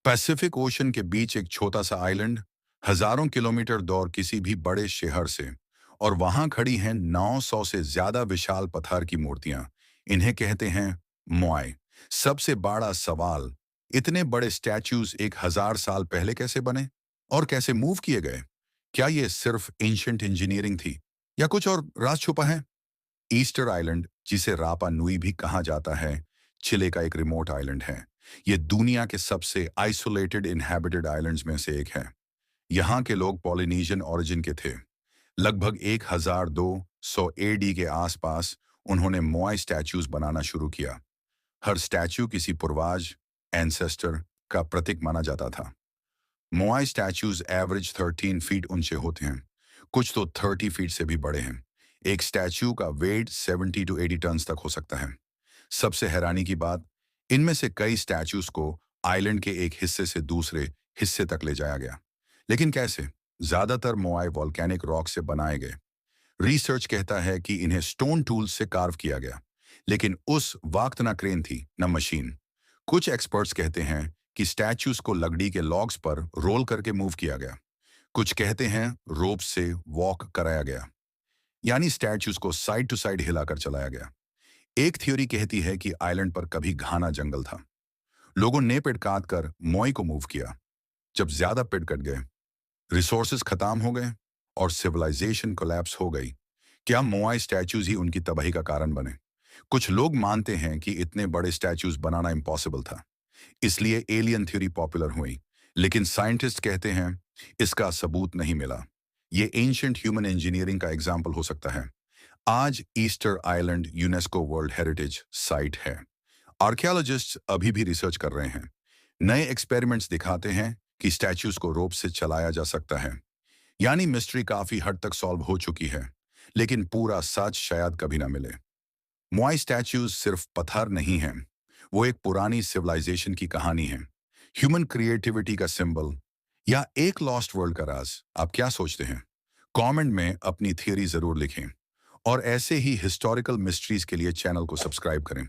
Pacific ocean के बीच एक छोटा सा आइलैंड, हजारों किलोमीटर दूर किसी भी बड़े शहर से, और वहां खड़ी हैं 900 से ज्यादा विशाल पत्थर की मूर्तियां। इन्हें कहते हैं मोआई। सबसे बड़ा सवाल, इतने बड़े स्टैच्यूज 1000 साल पहले कैसे बने और कैसे मूव किए गए? क्या ये सिर्फ एंशिएंट इंजीनियरिंग थी या कुछ और राज छुपा है? ईस्टर आइलैंड, जिसे रापा नुई भी कहा जाता है, चिले का एक रिमोट आइलैंड है। ये दुनिया के सबसे आइसोलेटेड इनहैबिटेड आइलैंड्स में से एक है। यहाँ के लोग पॉलिनेशियन ओरिजिन के थे। लगभग 1200 एडी के आसपास उन्होंने मोआई स्टैच्यूज बनाना शुरू किया। हर स्टैच्यू किसी पूर्वज, एंसेस्टर का प्रतीक माना जाता था। मोआई स्टैच्यूज एवरेज 13 फीट ऊंचे होते हैं, कुछ तो 30 फीट से भी बड़े हैं। एक स्टैच्यू का वेट 70 टू 80 टन तक हो सकता है। सबसे हैरानी की बात, इनमें से कई स्टैच्यूज को आइलैंड के एक हिस्से से दूसरे हिस्से तक ले जाया गया। लेकिन कैसे? ज्यादातर मोआई वॉल्केनिक रॉक से बनाए गए। रिसर्च कहता है कि इन्हें स्टोन टूल्स से कार्व किया गया, लेकिन उस वक्त ना क्रेन थी न मशीन। कुछ एक्सपर्ट्स कहते हैं कि स्टैच्यूज को लकड़ी के लॉग्स पर रोल करके मूव किया गया। कुछ कहते हैं रोप से वॉक कराया गया, यानी स्टैच्यूज को साइड टू साइड हिलाकर चलाया गया। एक थ्योरी कहती है कि आइलैंड पर कभी घना जंगल था। लोगों ने पेड़ काट कर मोई को मूव किया। जब ज्यादा पेड़ कट गए, रिसोर्सेज खत्म हो गए और सिविलाइजेशन कोलैप्स हो गई, क्या मोआई स्टैच्यूज ही उनकी तबाही का कारण बने? कुछ लोग मानते हैं कि इतने बड़े स्टैच्यूज बनाना इम्पॉसिबल था, इसलिए एलियन थ्योरी पॉपुलर हुई। लेकिन साइंटिस्ट कहते हैं इसका सबूत नहीं मिला। ये एंशिएंट ह्यूमन इंजीनियरिंग का एग्जाम्पल हो सकता है। आज Easter island UNESCO world heritage site है। आर्कियोलॉजिस्ट्स अभी भी रिसर्च कर रहे हैं। नए एक्सपेरिमेंट्स दिखाते हैं कि स्टैच्यूज को रोप से चलाया जा सकता है। यानी मिस्ट्री काफी हद तक सॉल्व हो चुकी है, लेकिन पूरा सच शायद कभी ना मिले। मोआई स्टैच्यूज सिर्फ पत्थर नहीं हैं, वो एक पुरानी सिविलाइजेशन की कहानी है, ह्यूमन क्रिएटिविटी का सिंबल, या एक लॉस्ट वर्ल्ड का राज। आप क्या सोचते हैं? कमेंट में अपनी थियरी जरूर लिखें, और ऐसे ही हिस्टोरिकल मिस्ट्रीज के लिए चैनल को सब्सक्राइब करें।